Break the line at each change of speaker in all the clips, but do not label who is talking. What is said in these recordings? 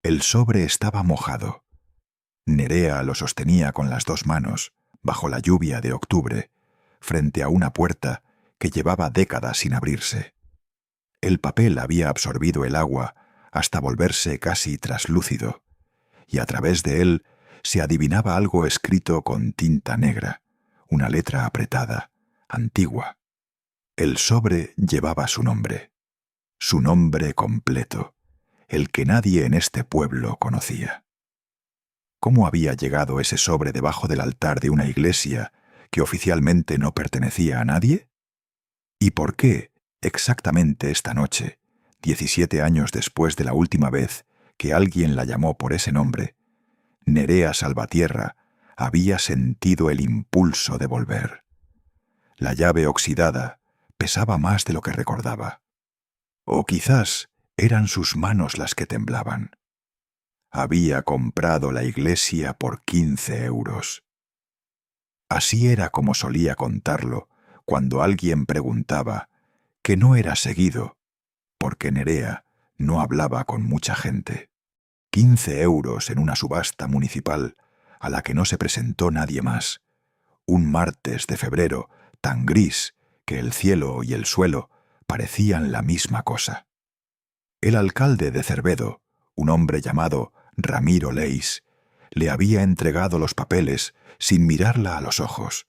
El sobre estaba mojado. Nerea lo sostenía con las dos manos, bajo la lluvia de octubre, frente a una puerta que llevaba décadas sin abrirse. El papel había absorbido el agua hasta volverse casi traslúcido, y a través de él se adivinaba algo escrito con tinta negra, una letra apretada, antigua. El sobre llevaba su nombre completo, el que nadie en este pueblo conocía. ¿Cómo había llegado ese sobre debajo del altar de una iglesia que oficialmente no pertenecía a nadie? ¿Y por qué, exactamente esta noche, 17 años después de la última vez que alguien la llamó por ese nombre, Nerea Salvatierra había sentido el impulso de volver? La llave oxidada pesaba más de lo que recordaba. O quizás eran sus manos las que temblaban. Había comprado la iglesia por 15 euros. Así era como solía contarlo cuando alguien preguntaba, que no era seguido, porque Nerea no hablaba con mucha gente. 15 euros en una subasta municipal a la que no se presentó nadie más. Un martes de febrero tan gris que el cielo y el suelo parecían la misma cosa. El alcalde de Cervedo, un hombre llamado Ramiro Leis, le había entregado los papeles sin mirarla a los ojos,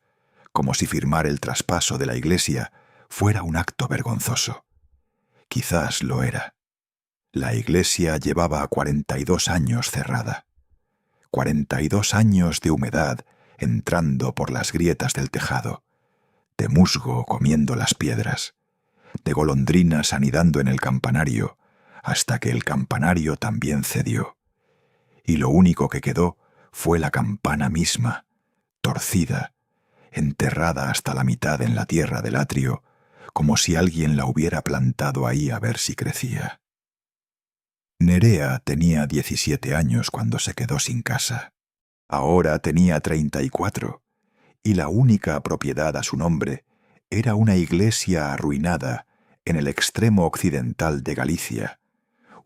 como si firmar el traspaso de la iglesia fuera un acto vergonzoso. Quizás lo era. La iglesia llevaba 42 años cerrada. 42 años de humedad entrando por las grietas del tejado, de musgo comiendo las piedras, de golondrinas anidando en el campanario, hasta que el campanario también cedió. Y lo único que quedó fue la campana misma, torcida, enterrada hasta la mitad en la tierra del atrio, como si alguien la hubiera plantado ahí a ver si crecía. Nerea tenía 17 años cuando se quedó sin casa. Ahora tenía 34, y la única propiedad a su nombre era una iglesia arruinada en el extremo occidental de Galicia,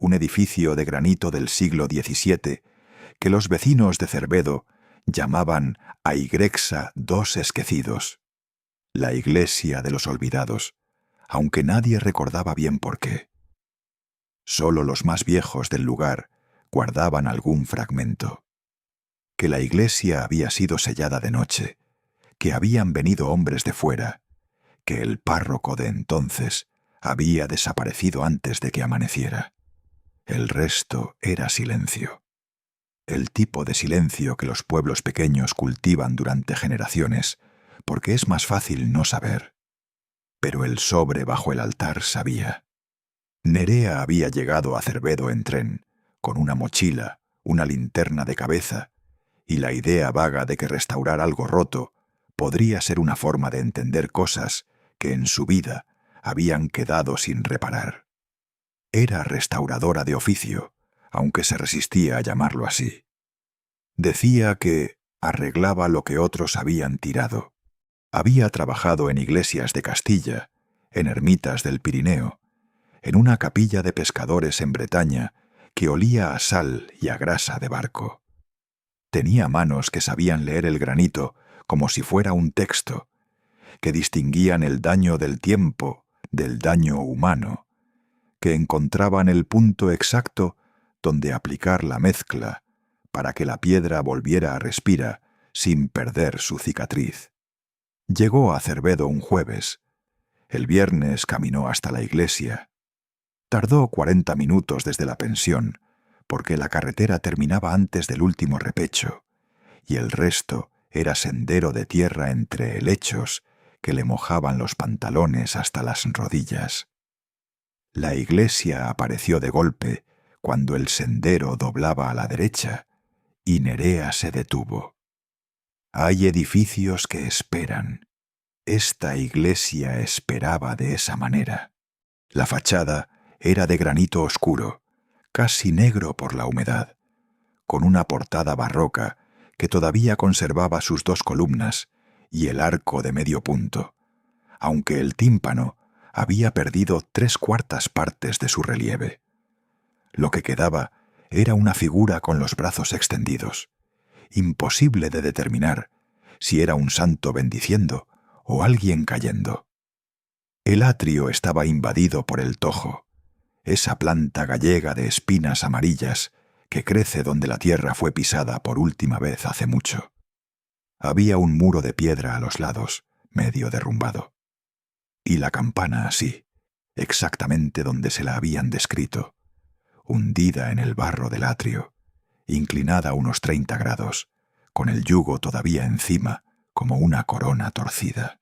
un edificio de granito del siglo XVII que los vecinos de Cervedo llamaban Aigrexa dos Esquecidos, la iglesia de los olvidados, aunque nadie recordaba bien por qué. Solo los más viejos del lugar guardaban algún fragmento. Que la iglesia había sido sellada de noche, que habían venido hombres de fuera, que el párroco de entonces había desaparecido antes de que amaneciera. El resto era silencio. El tipo de silencio que los pueblos pequeños cultivan durante generaciones, porque es más fácil no saber. Pero el sobre bajo el altar sabía. Nerea había llegado a Cervedo en tren, con una mochila, una linterna de cabeza, y la idea vaga de que restaurar algo roto podría ser una forma de entender cosas que en su vida habían quedado sin reparar. Era restauradora de oficio, aunque se resistía a llamarlo así. Decía que arreglaba lo que otros habían tirado. Había trabajado en iglesias de Castilla, en ermitas del Pirineo, en una capilla de pescadores en Bretaña que olía a sal y a grasa de barco. Tenía manos que sabían leer el granito como si fuera un texto, que distinguían el daño del tiempo del daño humano, que encontraban el punto exacto donde aplicar la mezcla para que la piedra volviera a respirar sin perder su cicatriz. Llegó a Cervedo un jueves. El viernes caminó hasta la iglesia. Tardó 40 minutos desde la pensión, porque la carretera terminaba antes del último repecho, y el resto era sendero de tierra entre helechos que le mojaban los pantalones hasta las rodillas. La iglesia apareció de golpe cuando el sendero doblaba a la derecha, y Nerea se detuvo. Hay edificios que esperan. Esta iglesia esperaba de esa manera. La fachada era de granito oscuro, casi negro por la humedad, con una portada barroca que todavía conservaba sus dos columnas y el arco de medio punto, aunque el tímpano había perdido 3/4 partes de su relieve. Lo que quedaba Era una figura con los brazos extendidos, imposible de determinar si era un santo bendiciendo o alguien cayendo. El atrio estaba invadido por el tojo, esa planta gallega de espinas amarillas que crece donde la tierra fue pisada por última vez hace mucho. Había un muro de piedra a los lados, medio derrumbado. Y la campana así, exactamente donde se la habían descrito, hundida en el barro del atrio, inclinada unos 30 grados, con el yugo todavía encima, como una corona torcida.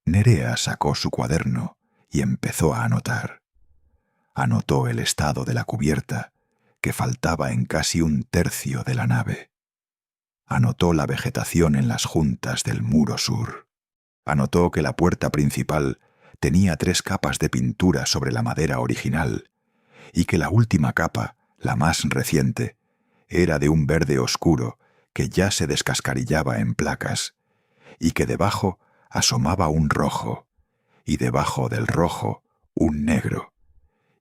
Nerea sacó su cuaderno y empezó a anotar. Anotó el estado de la cubierta, que faltaba en casi un tercio de la nave. Anotó la vegetación en las juntas del muro sur. Anotó que la puerta principal tenía 3 capas de pintura sobre la madera original y que la última capa, la más reciente, era de un verde oscuro que ya se descascarillaba en placas y que debajo asomaba un rojo y debajo del rojo un negro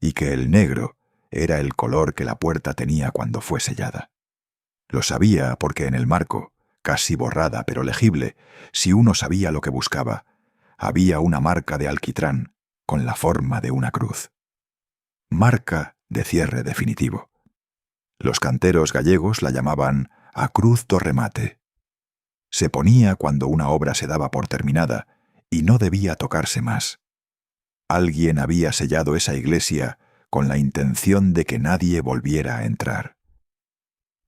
y que el negro era el color que la puerta tenía cuando fue sellada. Lo sabía porque en el marco, casi borrada pero legible, si uno sabía lo que buscaba, había una marca de alquitrán con la forma de una cruz. Marca de cierre definitivo. Los canteros gallegos la llamaban a cruz do remate. Se ponía cuando una obra se daba por terminada y no debía tocarse más. Alguien había sellado esa iglesia con la intención de que nadie volviera a entrar.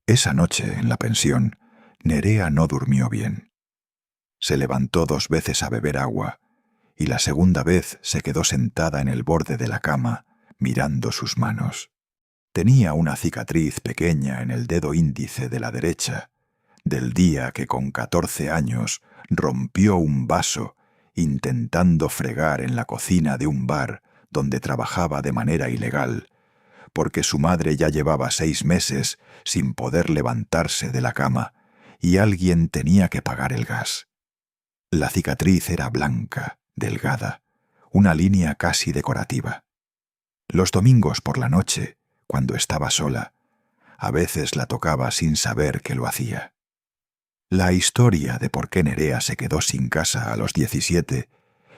Esa noche, en la pensión, Nerea no durmió bien. Se levantó 2 veces a beber agua, y la segunda vez se quedó sentada en el borde de la cama, mirando sus manos. Tenía una cicatriz pequeña en el dedo índice de la derecha, del día que con 14 años rompió un vaso intentando fregar en la cocina de un bar donde trabajaba de manera ilegal, porque su madre ya llevaba 6 meses sin poder levantarse de la cama y alguien tenía que pagar el gas. La cicatriz era blanca, delgada, una línea casi decorativa. Los domingos por la noche, cuando estaba sola, a veces la tocaba sin saber que lo hacía. La historia de por qué Nerea se quedó sin casa a los 17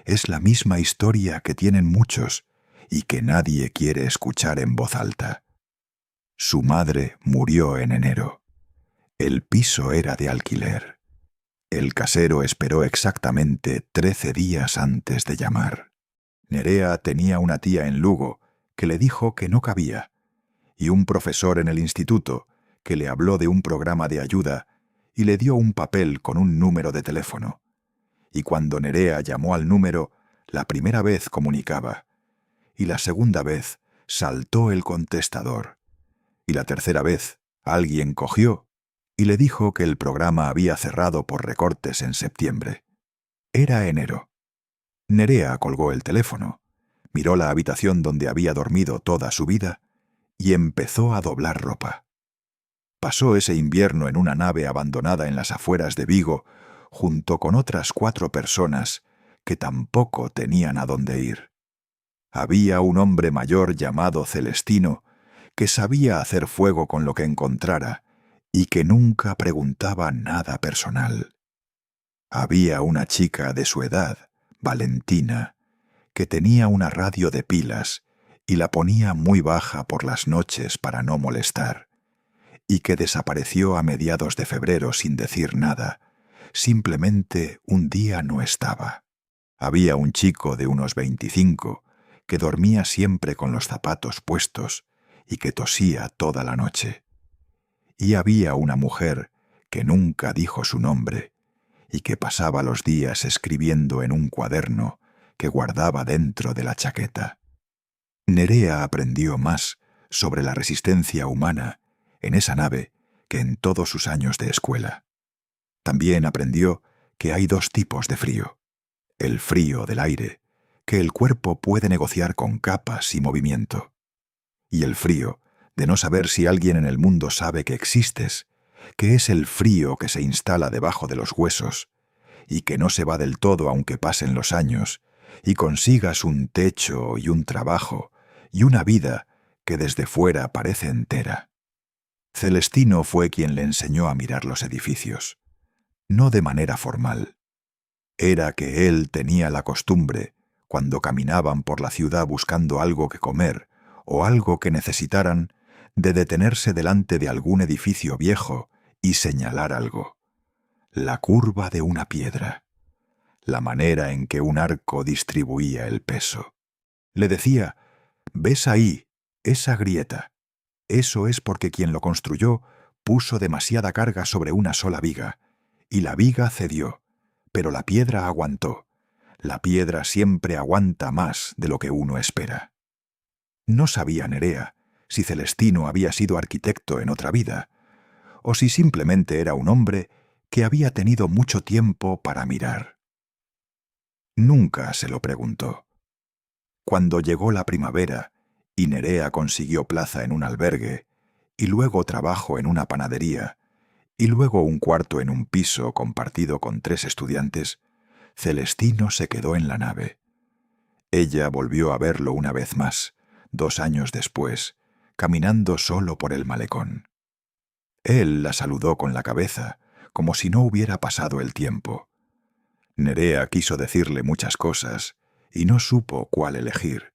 es la misma historia que tienen muchos y que nadie quiere escuchar en voz alta. Su madre murió en enero. El piso era de alquiler. El casero esperó exactamente 13 días antes de llamar. Nerea tenía una tía en Lugo que le dijo que no cabía, y un profesor en el instituto que le habló de un programa de ayuda y le dio un papel con un número de teléfono. Y cuando Nerea llamó al número, la primera vez comunicaba, y la segunda vez saltó el contestador, y la tercera vez alguien cogió y le dijo que el programa había cerrado por recortes en septiembre. Era enero. Nerea colgó el teléfono, miró la habitación donde había dormido toda su vida y empezó a doblar ropa. Pasó ese invierno en una nave abandonada en las afueras de Vigo, junto con otras 4 personas que tampoco tenían a dónde ir. Había un hombre mayor llamado Celestino que sabía hacer fuego con lo que encontrara y que nunca preguntaba nada personal. Había una chica de su edad, Valentina, que tenía una radio de pilas y la ponía muy baja por las noches para no molestar, y que desapareció a mediados de febrero sin decir nada. Simplemente un día no estaba. Había un chico de unos 25 que dormía siempre con los zapatos puestos y que tosía toda la noche. Y había una mujer que nunca dijo su nombre y que pasaba los días escribiendo en un cuaderno que guardaba dentro de la chaqueta. Nerea aprendió más sobre la resistencia humana en esa nave que en todos sus años de escuela. También aprendió que hay 2 tipos de frío. El frío del aire, que el cuerpo puede negociar con capas y movimiento. Y el frío de no saber si alguien en el mundo sabe que existes, que es el frío que se instala debajo de los huesos y que no se va del todo aunque pasen los años y consigas un techo y un trabajo y una vida que desde fuera parece entera. Celestino fue quien le enseñó a mirar los edificios, no de manera formal. Era que él tenía la costumbre, cuando caminaban por la ciudad buscando algo que comer o algo que necesitaran, de detenerse delante de algún edificio viejo y señalar algo. La curva de una piedra, la manera en que un arco distribuía el peso. Le decía: «¿Ves ahí esa grieta? Eso es porque quien lo construyó puso demasiada carga sobre una sola viga, y la viga cedió, pero la piedra aguantó. La piedra siempre aguanta más de lo que uno espera». No sabía Nerea si Celestino había sido arquitecto en otra vida, o si simplemente era un hombre que había tenido mucho tiempo para mirar. Nunca se lo preguntó. Cuando llegó la primavera y Nerea consiguió plaza en un albergue, y luego trabajo en una panadería, y luego un cuarto en un piso compartido con 3 estudiantes, Celestino se quedó en la nave. Ella volvió a verlo una vez más, 2 años después, caminando solo por el malecón. Él la saludó con la cabeza, como si no hubiera pasado el tiempo. Nerea quiso decirle muchas cosas y no supo cuál elegir,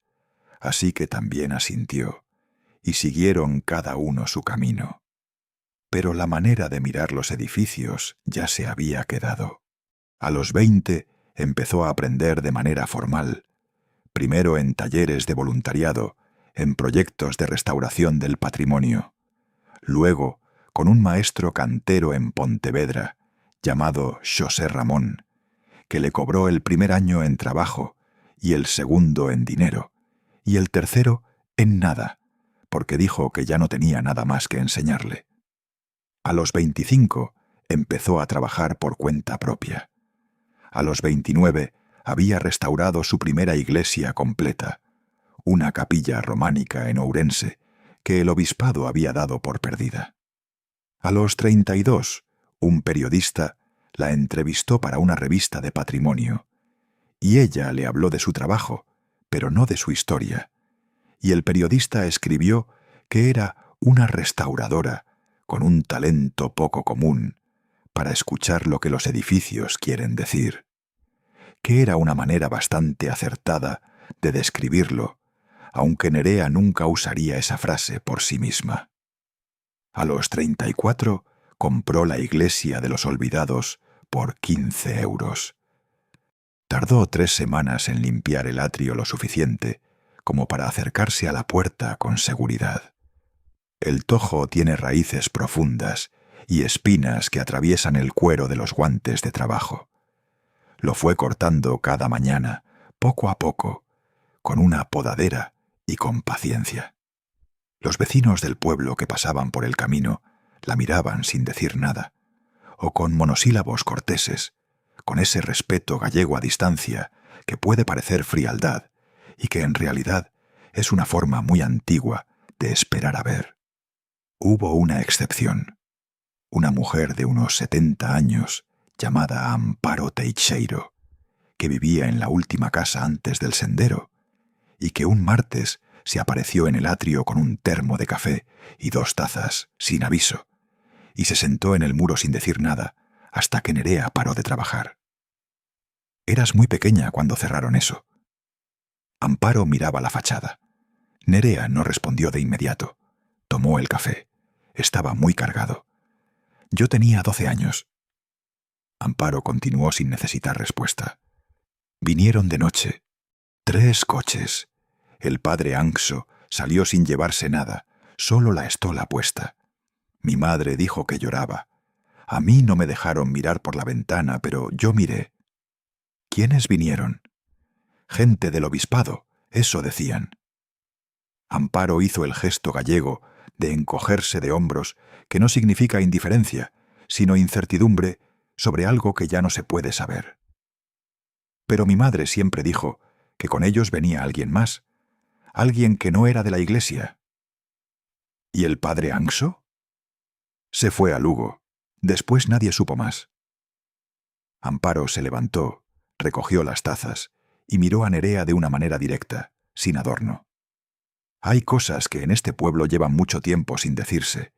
así que también asintió, y siguieron cada uno su camino. Pero la manera de mirar los edificios ya se había quedado. A los 20 empezó a aprender de manera formal, primero en talleres de voluntariado, en proyectos de restauración del patrimonio, luego con un maestro cantero en Pontevedra, llamado Xosé Ramón, que le cobró el primer año en trabajo y el segundo en dinero, y el tercero en nada, porque dijo que ya no tenía nada más que enseñarle. A los 25 empezó a trabajar por cuenta propia. A los 29 había restaurado su primera iglesia completa, una capilla románica en Ourense, que el obispado había dado por perdida. A los 32, un periodista la entrevistó para una revista de patrimonio, y ella le habló de su trabajo, pero no de su historia, y el periodista escribió que era una restauradora con un talento poco común para escuchar lo que los edificios quieren decir, que era una manera bastante acertada de describirlo, aunque Nerea nunca usaría esa frase por sí misma. A los 34 compró la iglesia de los olvidados por 15 euros. Tardó 3 semanas en limpiar el atrio lo suficiente como para acercarse a la puerta con seguridad. El tojo tiene raíces profundas y espinas que atraviesan el cuero de los guantes de trabajo. Lo fue cortando cada mañana, poco a poco, con una podadera y con paciencia. Los vecinos del pueblo que pasaban por el camino la miraban sin decir nada, o con monosílabos corteses, con ese respeto gallego a distancia que puede parecer frialdad y que en realidad es una forma muy antigua de esperar a ver. Hubo una excepción, una mujer de unos 70 años llamada Amparo Teixeiro, que vivía en la última casa antes del sendero, y que un martes se apareció en el atrio con un termo de café y 2 tazas, sin aviso, y se sentó en el muro sin decir nada hasta que Nerea paró de trabajar. Eras muy pequeña cuando cerraron eso. Amparo miraba la fachada. Nerea no respondió de inmediato. Tomó el café. Estaba muy cargado. Yo tenía 12 años. Amparo continuó sin necesitar respuesta. Vinieron de noche. 3 coches. El padre Anxo salió sin llevarse nada, solo la estola puesta. Mi madre dijo que lloraba. A mí no me dejaron mirar por la ventana, pero yo miré. ¿Quiénes vinieron? Gente del obispado, eso decían. Amparo hizo el gesto gallego de encogerse de hombros, que no significa indiferencia, sino incertidumbre sobre algo que ya no se puede saber. Pero mi madre siempre dijo que con ellos venía alguien más, alguien que no era de la iglesia. ¿Y el padre Anxo? Se fue a Lugo. Después nadie supo más. Amparo se levantó, recogió las tazas y miró a Nerea de una manera directa, sin adorno. Hay cosas que en este pueblo llevan mucho tiempo sin decirse.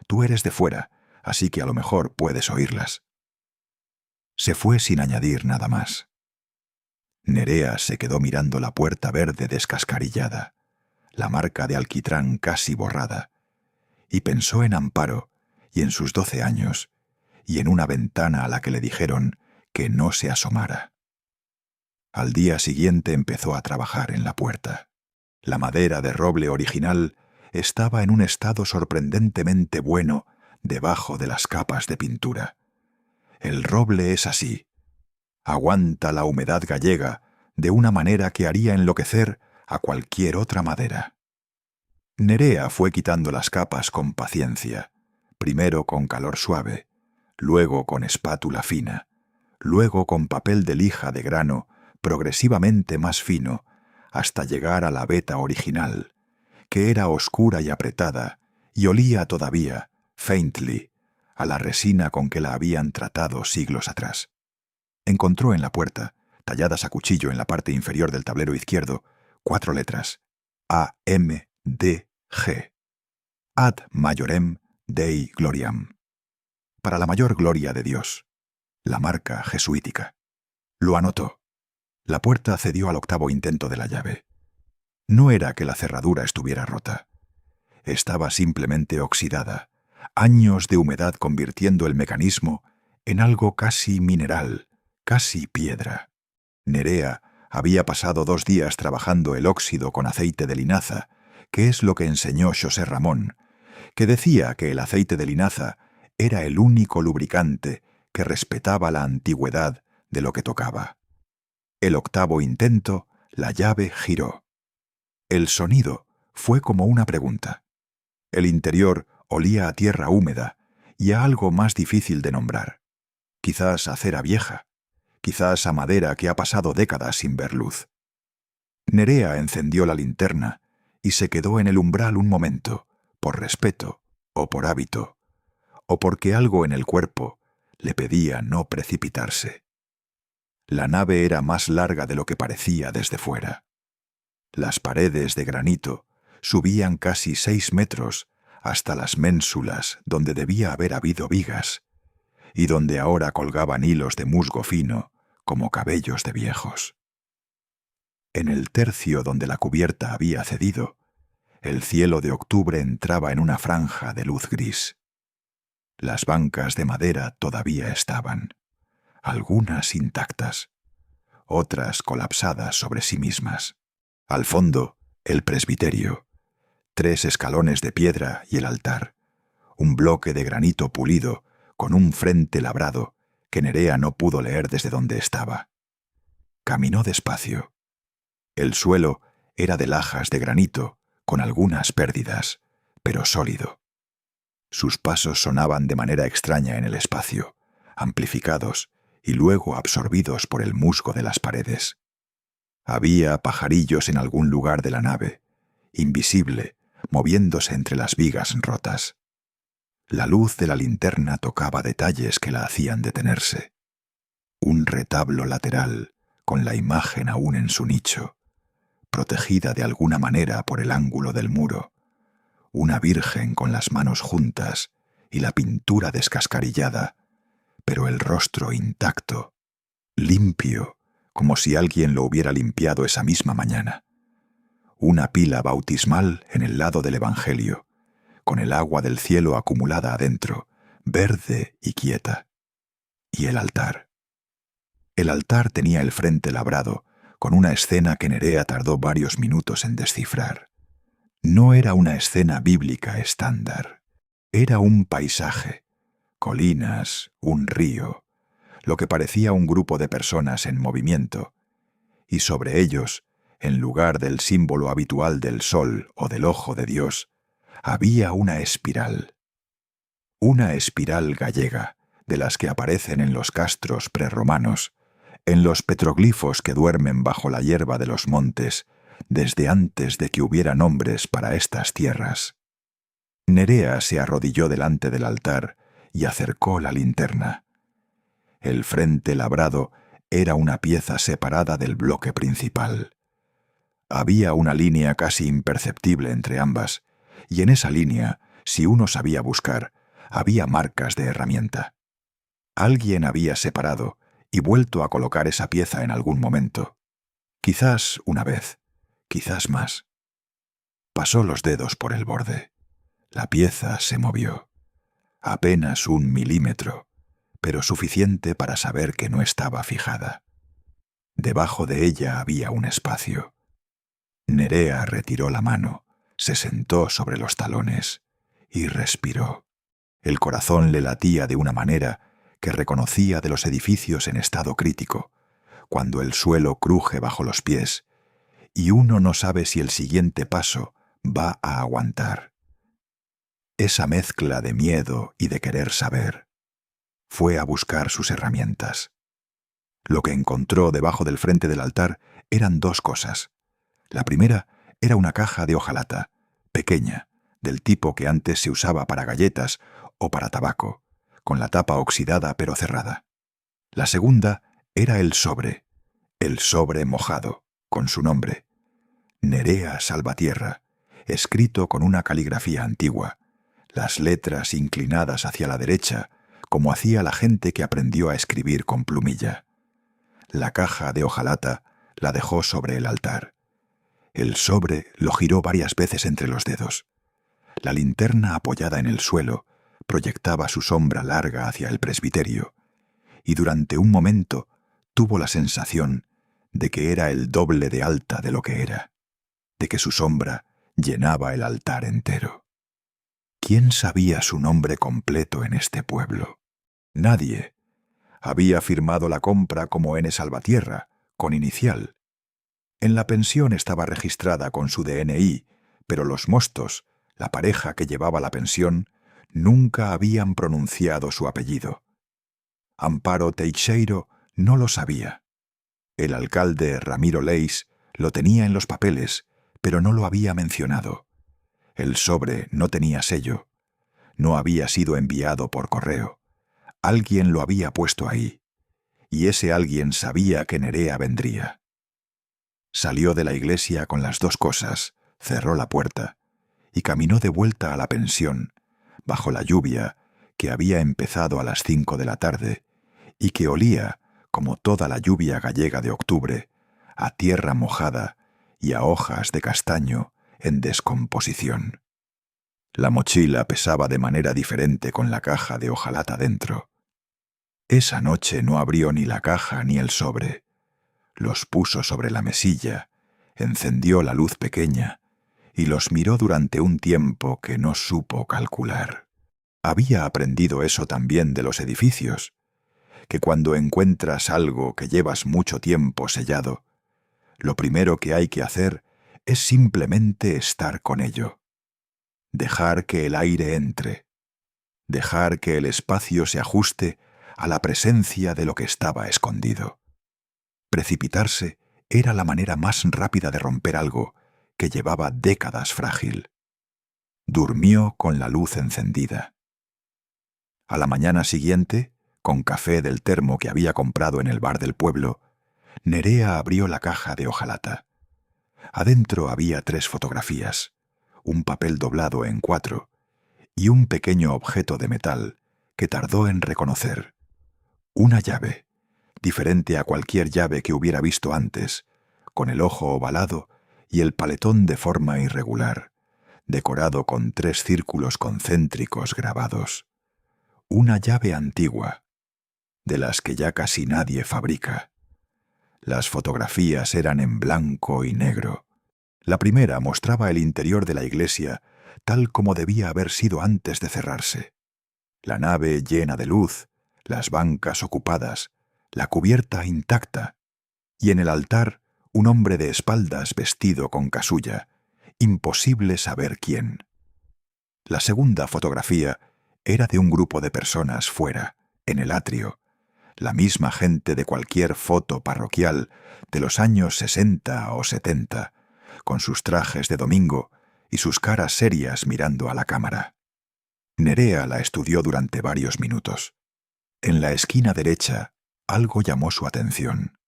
Tú eres de fuera, así que a lo mejor puedes oírlas. Se fue sin añadir nada más. Nerea se quedó mirando la puerta verde descascarillada, la marca de alquitrán casi borrada, y pensó en Amparo y en sus 12 años, y en una ventana a la que le dijeron que no se asomara. Al día siguiente empezó a trabajar en la puerta. La madera de roble original estaba en un estado sorprendentemente bueno debajo de las capas de pintura. El roble es así. Aguanta la humedad gallega de una manera que haría enloquecer a cualquier otra madera. Nerea fue quitando las capas con paciencia, primero con calor suave, luego con espátula fina, luego con papel de lija de grano progresivamente más fino, hasta llegar a la veta original, que era oscura y apretada y olía todavía, faintly, a la resina con que la habían tratado siglos atrás. Encontró en la puerta, talladas a cuchillo en la parte inferior del tablero izquierdo, 4 letras: A-M-D-G. Ad Majorem Dei Gloriam. Para la mayor gloria de Dios. La marca jesuítica. Lo anotó. La puerta cedió al 8º intento de la llave. No era que la cerradura estuviera rota. Estaba simplemente oxidada, años de humedad convirtiendo el mecanismo en algo casi mineral, casi piedra. Nerea había pasado 2 días trabajando el óxido con aceite de linaza, que es lo que enseñó José Ramón, que decía que el aceite de linaza era el único lubricante que respetaba la antigüedad de lo que tocaba. El 8º intento, la llave giró. El sonido fue como una pregunta. El interior olía a tierra húmeda y a algo más difícil de nombrar. Quizás a cera vieja, quizás a madera que ha pasado décadas sin ver luz. Nerea encendió la linterna y se quedó en el umbral un momento, por respeto o por hábito, o porque algo en el cuerpo le pedía no precipitarse. La nave era más larga de lo que parecía desde fuera. Las paredes de granito subían casi 6 metros hasta las ménsulas donde debía haber habido vigas, y donde ahora colgaban hilos de musgo fino como cabellos de viejos. En el tercio donde la cubierta había cedido, el cielo de octubre entraba en una franja de luz gris. Las bancas de madera todavía estaban, algunas intactas, otras colapsadas sobre sí mismas. Al fondo, el presbiterio, 3 escalones de piedra y el altar, un bloque de granito pulido con un frente labrado que Nerea no pudo leer desde donde estaba. Caminó despacio. El suelo era de lajas de granito, con algunas pérdidas, pero sólido. Sus pasos sonaban de manera extraña en el espacio, amplificados y luego absorbidos por el musgo de las paredes. Había pajarillos en algún lugar de la nave, invisible, moviéndose entre las vigas rotas. La luz de la linterna tocaba detalles que la hacían detenerse. Un retablo lateral, con la imagen aún en su nicho, protegida de alguna manera por el ángulo del muro. Una virgen con las manos juntas y la pintura descascarillada, pero el rostro intacto, limpio, como si alguien lo hubiera limpiado esa misma mañana. Una pila bautismal en el lado del Evangelio, con el agua del cielo acumulada adentro, verde y quieta. Y el altar. El altar tenía el frente labrado, con una escena que Nerea tardó varios minutos en descifrar. No era una escena bíblica estándar. Era un paisaje, colinas, un río, lo que parecía un grupo de personas en movimiento, y sobre ellos, en lugar del símbolo habitual del sol o del ojo de Dios, había una espiral gallega, de las que aparecen en los castros prerromanos, en los petroglifos que duermen bajo la hierba de los montes, desde antes de que hubiera nombres para estas tierras. Nerea se arrodilló delante del altar y acercó la linterna. El frente labrado era una pieza separada del bloque principal. Había una línea casi imperceptible entre ambas, y en esa línea, si uno sabía buscar, había marcas de herramienta. Alguien había separado y vuelto a colocar esa pieza en algún momento. Quizás una vez, quizás más. Pasó los dedos por el borde. La pieza se movió. Apenas 1 milímetro, pero suficiente para saber que no estaba fijada. Debajo de ella había un espacio. Nerea retiró la mano, se sentó sobre los talones y respiró. El corazón le latía de una manera que reconocía de los edificios en estado crítico, cuando el suelo cruje bajo los pies y uno no sabe si el siguiente paso va a aguantar. Esa mezcla de miedo y de querer saber. Fue a buscar sus herramientas. Lo que encontró debajo del frente del altar eran dos cosas. La primera era una caja de hojalata, pequeña, del tipo que antes se usaba para galletas o para tabaco, con la tapa oxidada pero cerrada. La segunda era el sobre mojado, con su nombre, Nerea Salvatierra, escrito con una caligrafía antigua, las letras inclinadas hacia la derecha, como hacía la gente que aprendió a escribir con plumilla. La caja de hojalata la dejó sobre el altar. El sobre lo giró varias veces entre los dedos. La linterna apoyada en el suelo proyectaba su sombra larga hacia el presbiterio, y durante un momento tuvo la sensación de que era el doble de alta de lo que era, de que su sombra llenaba el altar entero. ¿Quién sabía su nombre completo en este pueblo? Nadie. Había firmado la compra como N. Salvatierra, con inicial. En la pensión estaba registrada con su DNI, pero los mostos, la pareja que llevaba la pensión, nunca habían pronunciado su apellido. Amparo Teixeiro no lo sabía. El alcalde Ramiro Leis lo tenía en los papeles, pero no lo había mencionado. El sobre no tenía sello. No había sido enviado por correo. Alguien lo había puesto ahí, y ese alguien sabía que Nerea vendría. Salió de la iglesia con las dos cosas, cerró la puerta y caminó de vuelta a la pensión, bajo la lluvia que había empezado a las 5 de la tarde y que olía, como toda la lluvia gallega de octubre, a tierra mojada y a hojas de castaño en descomposición. La mochila pesaba de manera diferente con la caja de hojalata dentro. Esa noche no abrió ni la caja ni el sobre. Los puso sobre la mesilla, encendió la luz pequeña y los miró durante un tiempo que no supo calcular. Había aprendido eso también de los edificios, que cuando encuentras algo que llevas mucho tiempo sellado, lo primero que hay que hacer es simplemente estar con ello. Dejar que el aire entre, dejar que el espacio se ajuste a la presencia de lo que estaba escondido. Precipitarse era la manera más rápida de romper algo que llevaba décadas frágil. Durmió con la luz encendida. A la mañana siguiente, con café del termo que había comprado en el bar del pueblo, Nerea abrió la caja de hojalata. Adentro había 3 fotografías, un papel doblado en 4 y un pequeño objeto de metal que tardó en reconocer. Una llave, diferente a cualquier llave que hubiera visto antes, con el ojo ovalado y el paletón de forma irregular, decorado con 3 círculos concéntricos grabados. Una llave antigua, de las que ya casi nadie fabrica. Las fotografías eran en blanco y negro. La primera mostraba el interior de la iglesia tal como debía haber sido antes de cerrarse. La nave llena de luz, las bancas ocupadas, la cubierta intacta, y en el altar un hombre de espaldas vestido con casulla, imposible saber quién. La segunda fotografía era de un grupo de personas fuera, en el atrio, la misma gente de cualquier foto parroquial de los años 60 o 70, con sus trajes de domingo y sus caras serias mirando a la cámara. Nerea la estudió durante varios minutos. En la esquina derecha, algo llamó su atención.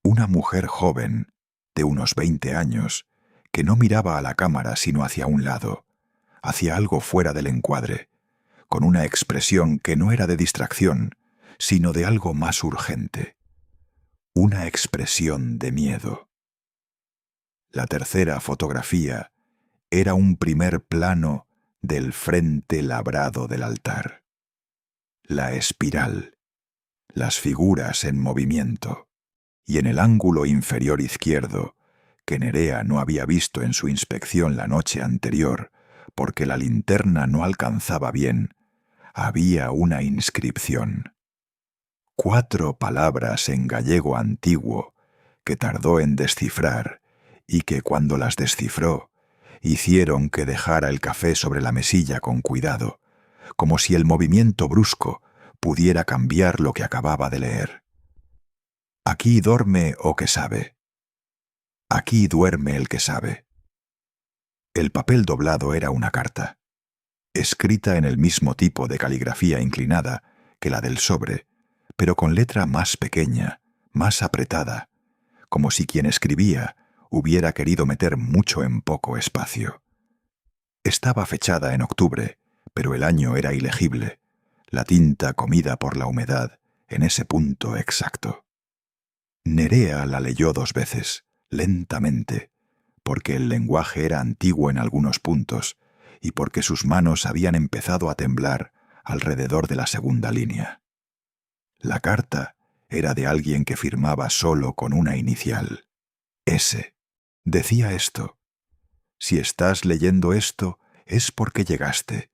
Una mujer joven, de unos 20 años, que no miraba a la cámara sino hacia un lado, hacia algo fuera del encuadre, con una expresión que no era de distracción, sino de algo más urgente, una expresión de miedo. La tercera fotografía era un primer plano del frente labrado del altar. La espiral, las figuras en movimiento, y en el ángulo inferior izquierdo, que Nerea no había visto en su inspección la noche anterior, porque la linterna no alcanzaba bien, había una inscripción. 4 palabras en gallego antiguo que tardó en descifrar y que cuando las descifró hicieron que dejara el café sobre la mesilla con cuidado, como si el movimiento brusco pudiera cambiar lo que acababa de leer. Aquí dorme o que sabe. Aquí duerme el que sabe. El papel doblado era una carta, escrita en el mismo tipo de caligrafía inclinada que la del sobre, pero con letra más pequeña, más apretada, como si quien escribía hubiera querido meter mucho en poco espacio. Estaba fechada en octubre, pero el año era ilegible, la tinta comida por la humedad en ese punto exacto. Nerea la leyó 2 veces, lentamente, porque el lenguaje era antiguo en algunos puntos y porque sus manos habían empezado a temblar alrededor de la segunda línea. La carta era de alguien que firmaba solo con una inicial. S. Decía esto: si estás leyendo esto es porque llegaste.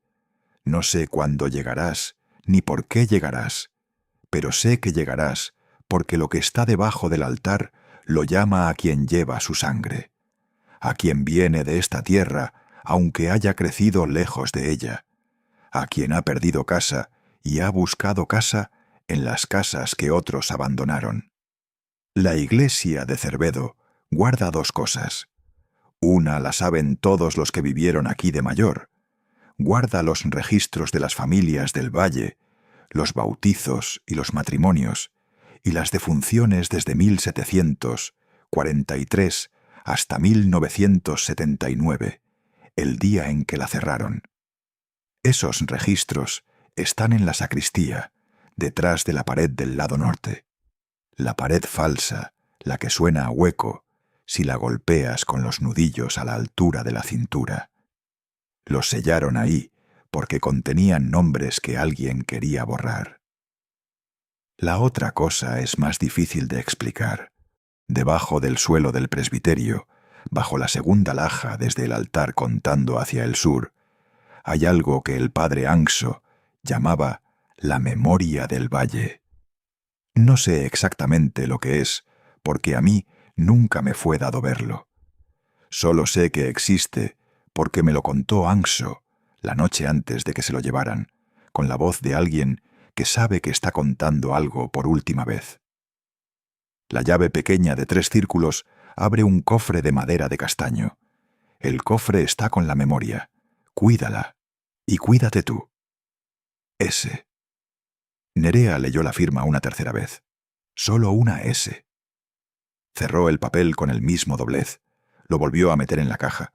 No sé cuándo llegarás, ni por qué llegarás, pero sé que llegarás porque lo que está debajo del altar lo llama a quien lleva su sangre, a quien viene de esta tierra, aunque haya crecido lejos de ella, a quien ha perdido casa y ha buscado casa en las casas que otros abandonaron. La iglesia de Cervedo guarda 2 cosas. Una la saben todos los que vivieron aquí de mayor. Guarda los registros de las familias del valle, los bautizos y los matrimonios, y las defunciones desde 1743 hasta 1979, el día en que la cerraron. Esos registros están en la sacristía, detrás de la pared del lado norte. La pared falsa, la que suena a hueco, si la golpeas con los nudillos a la altura de la cintura. Los sellaron ahí porque contenían nombres que alguien quería borrar. La otra cosa es más difícil de explicar. Debajo del suelo del presbiterio, bajo la segunda laja desde el altar contando hacia el sur, hay algo que el padre Anxo llamaba la memoria del valle. No sé exactamente lo que es, porque a mí nunca me fue dado verlo. Solo sé que existe porque me lo contó Anxo la noche antes de que se lo llevaran, con la voz de alguien que sabe que está contando algo por última vez. La llave pequeña de 3 círculos abre un cofre de madera de castaño. El cofre está con la memoria. Cuídala. Y cuídate tú. S. Nerea leyó la firma una tercera vez. Solo una S. Cerró el papel con el mismo doblez, lo volvió a meter en la caja,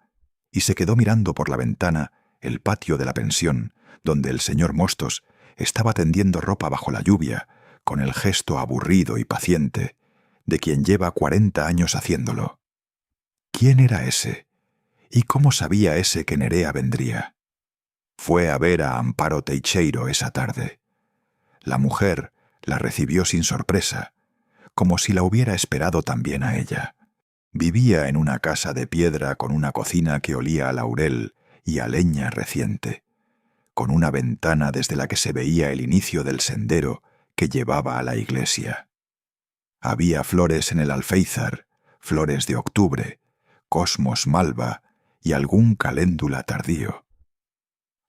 y se quedó mirando por la ventana el patio de la pensión, donde el señor Mostos estaba tendiendo ropa bajo la lluvia, con el gesto aburrido y paciente de quien lleva 40 años haciéndolo. ¿Quién era ese? ¿Y cómo sabía ese que Nerea vendría? Fue a ver a Amparo Teicheiro esa tarde. La mujer la recibió sin sorpresa, como si la hubiera esperado también a ella. Vivía en una casa de piedra con una cocina que olía a laurel y a leña reciente, con una ventana desde la que se veía el inicio del sendero que llevaba a la iglesia. Había flores en el alféizar, flores de octubre, cosmos malva y algún caléndula tardío.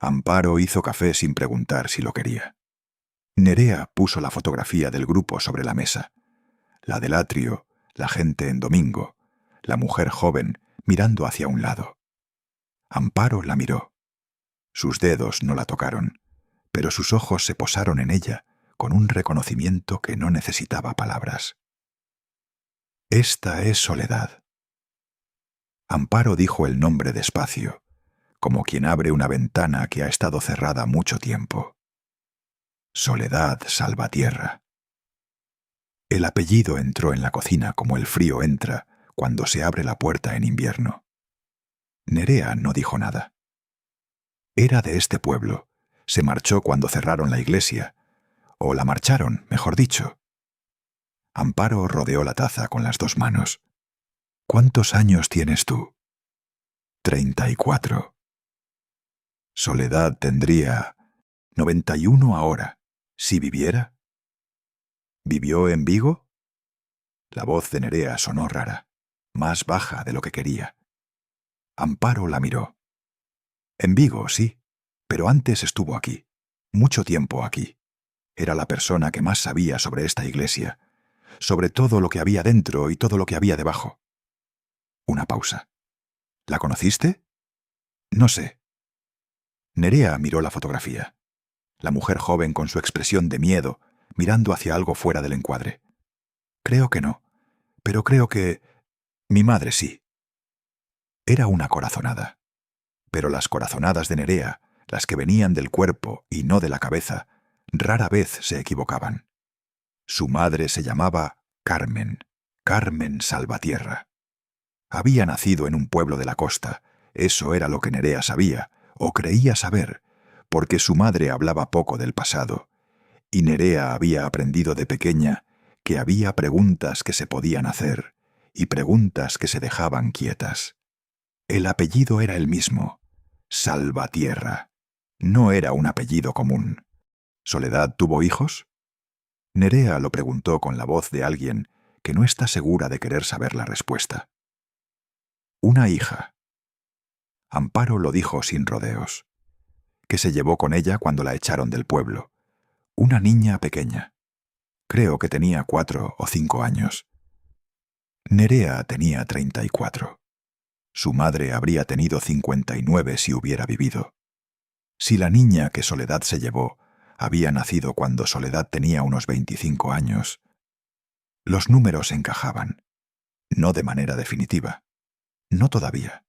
Amparo hizo café sin preguntar si lo quería. Nerea puso la fotografía del grupo sobre la mesa. La del atrio, la gente en domingo, la mujer joven mirando hacia un lado. Amparo la miró. Sus dedos no la tocaron, pero sus ojos se posaron en ella con un reconocimiento que no necesitaba palabras. Esta es Soledad, Amparo dijo el nombre despacio, como quien abre una ventana que ha estado cerrada mucho tiempo. Soledad Salvatierra. El apellido entró en la cocina como el frío entra cuando se abre la puerta en invierno. Nerea no dijo nada. Era de este pueblo. Se marchó cuando cerraron la iglesia. O la marcharon, mejor dicho. Amparo rodeó la taza con las dos manos. ¿Cuántos años tienes tú? 34. Soledad tendría 91 ahora, si viviera. ¿Vivió en Vigo? La voz de Nerea sonó rara, más baja de lo que quería. Amparo la miró. En Vigo, sí, pero antes estuvo aquí, mucho tiempo aquí. Era la persona que más sabía sobre esta iglesia, sobre todo lo que había dentro y todo lo que había debajo. Una pausa. ¿La conociste? No sé. Nerea miró la fotografía. La mujer joven con su expresión de miedo, mirando hacia algo fuera del encuadre. Creo que no, pero creo que... mi madre sí. Era una corazonada. Pero las corazonadas de Nerea, las que venían del cuerpo y no de la cabeza, rara vez se equivocaban. Su madre se llamaba Carmen, Carmen Salvatierra. Había nacido en un pueblo de la costa, eso era lo que Nerea sabía, o creía saber, porque su madre hablaba poco del pasado, y Nerea había aprendido de pequeña que había preguntas que se podían hacer y preguntas que se dejaban quietas. El apellido era el mismo, Salvatierra. No era un apellido común. ¿Soledad tuvo hijos? Nerea lo preguntó con la voz de alguien que no está segura de querer saber la respuesta. Una hija. Amparo lo dijo sin rodeos, que se llevó con ella cuando la echaron del pueblo. Una niña pequeña. Creo que tenía 4 o 5 años. Nerea tenía 34. Su madre habría tenido 59 si hubiera vivido. Si la niña que Soledad se llevó había nacido cuando Soledad tenía unos 25 años, los números encajaban. No de manera definitiva. No todavía.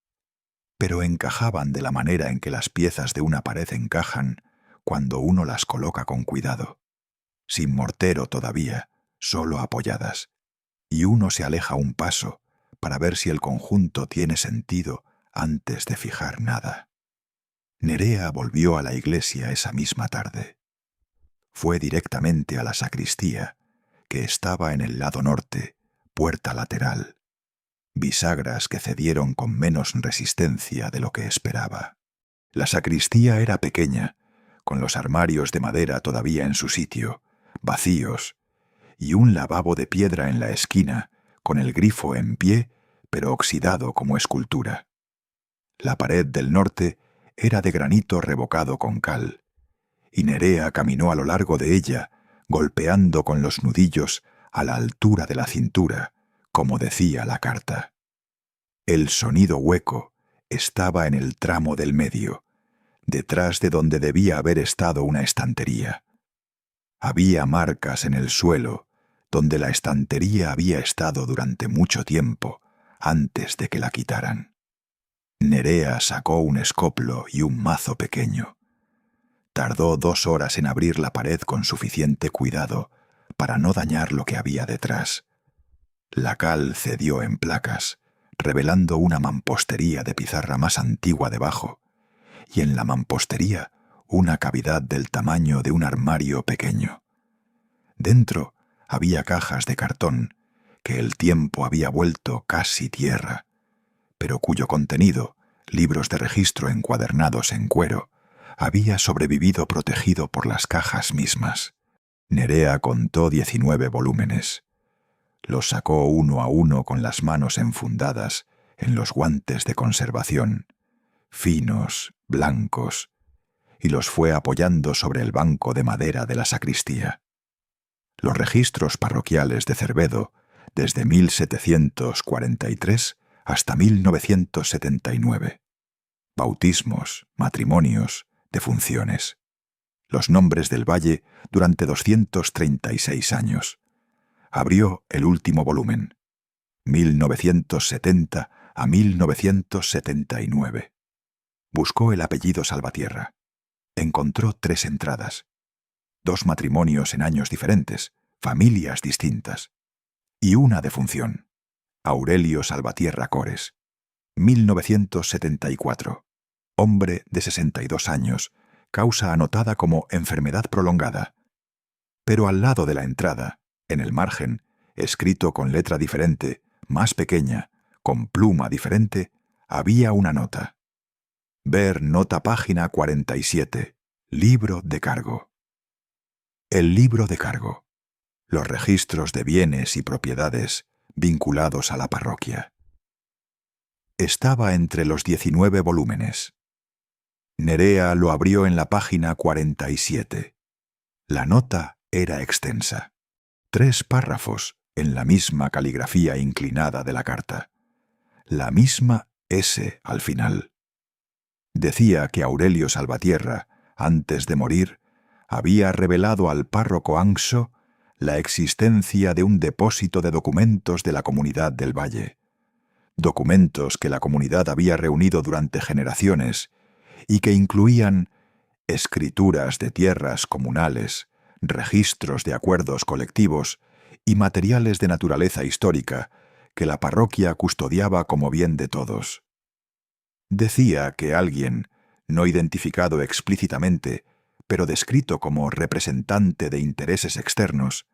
Pero encajaban de la manera en que las piezas de una pared encajan cuando uno las coloca con cuidado. Sin mortero todavía, solo apoyadas. Y uno se aleja un paso para ver si el conjunto tiene sentido antes de fijar nada. Nerea volvió a la iglesia esa misma tarde. Fue directamente a la sacristía, que estaba en el lado norte, puerta lateral. Bisagras que cedieron con menos resistencia de lo que esperaba. La sacristía era pequeña, con los armarios de madera todavía en su sitio, vacíos, y un lavabo de piedra en la esquina, con el grifo en pie, pero oxidado como escultura. La pared del norte era de granito revocado con cal, y Nerea caminó a lo largo de ella, golpeando con los nudillos a la altura de la cintura, como decía la carta. El sonido hueco estaba en el tramo del medio, detrás de donde debía haber estado una estantería. Había marcas en el suelo, donde la estantería había estado durante mucho tiempo, antes de que la quitaran. Nerea sacó un escoplo y un mazo pequeño. Tardó 2 horas en abrir la pared con suficiente cuidado para no dañar lo que había detrás. La cal cedió en placas, revelando una mampostería de pizarra más antigua debajo, y en la mampostería una cavidad del tamaño de un armario pequeño. Dentro había cajas de cartón que el tiempo había vuelto casi tierra, pero cuyo contenido, libros de registro encuadernados en cuero, había sobrevivido protegido por las cajas mismas. Nerea contó 19 volúmenes. Los sacó uno a uno con las manos enfundadas en los guantes de conservación, finos, blancos, y los fue apoyando sobre el banco de madera de la sacristía. Los registros parroquiales de Cervedo, desde 1743 hasta 1979. Bautismos, matrimonios, defunciones. Los nombres del valle durante 236 años. Abrió el último volumen, 1970 a 1979. Buscó el apellido Salvatierra. Encontró 3 entradas. 2 matrimonios en años diferentes, familias distintas. Y una defunción. Aurelio Salvatierra Cores. 1974. Hombre de 62 años. Causa anotada como enfermedad prolongada. Pero al lado de la entrada, en el margen, escrito con letra diferente, más pequeña, con pluma diferente, había una nota. Ver nota página 47. Libro de cargo. El libro de cargo. Los registros de bienes y propiedades vinculados a la parroquia. Estaba entre los 19 volúmenes. Nerea lo abrió en la página 47. La nota era extensa. 3 párrafos en la misma caligrafía inclinada de la carta. La misma S al final. Decía que Aurelio Salvatierra, antes de morir, había revelado al párroco Anxo la existencia de un depósito de documentos de la Comunidad del Valle. Documentos que la comunidad había reunido durante generaciones y que incluían escrituras de tierras comunales, registros de acuerdos colectivos y materiales de naturaleza histórica que la parroquia custodiaba como bien de todos. Decía que alguien, no identificado explícitamente, pero descrito como representante de intereses externos,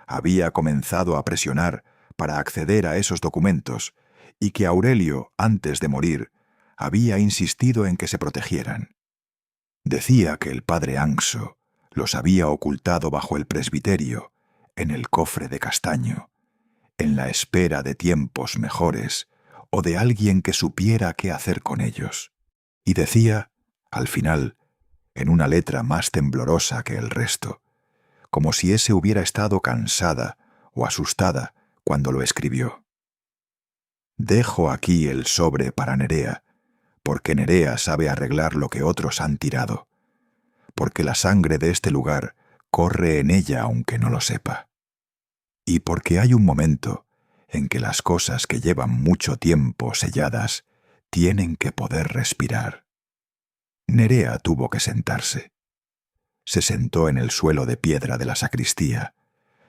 había comenzado a presionar para acceder a esos documentos y que Aurelio, antes de morir, había insistido en que se protegieran. Decía que el padre Anxo los había ocultado bajo el presbiterio, en el cofre de castaño, en la espera de tiempos mejores o de alguien que supiera qué hacer con ellos. Y decía, al final, en una letra más temblorosa que el resto, como si ese hubiera estado cansada o asustada cuando lo escribió. Dejo aquí el sobre para Nerea, porque Nerea sabe arreglar lo que otros han tirado, porque la sangre de este lugar corre en ella aunque no lo sepa, y porque hay un momento en que las cosas que llevan mucho tiempo selladas tienen que poder respirar. Nerea tuvo que sentarse. Se sentó en el suelo de piedra de la sacristía,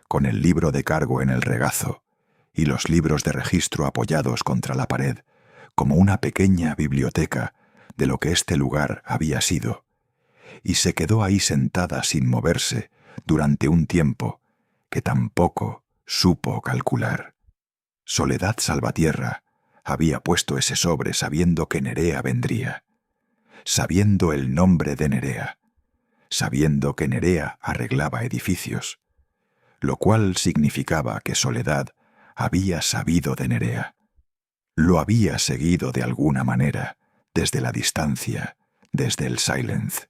con el libro de cargo en el regazo y los libros de registro apoyados contra la pared, como una pequeña biblioteca de lo que este lugar había sido, y se quedó ahí sentada sin moverse durante un tiempo que tampoco supo calcular. Soledad Salvatierra había puesto ese sobre sabiendo que Nerea vendría, sabiendo el nombre de Nerea, sabiendo que Nerea arreglaba edificios, lo cual significaba que Soledad había sabido de Nerea. Lo había seguido de alguna manera, desde la distancia, desde el Silence.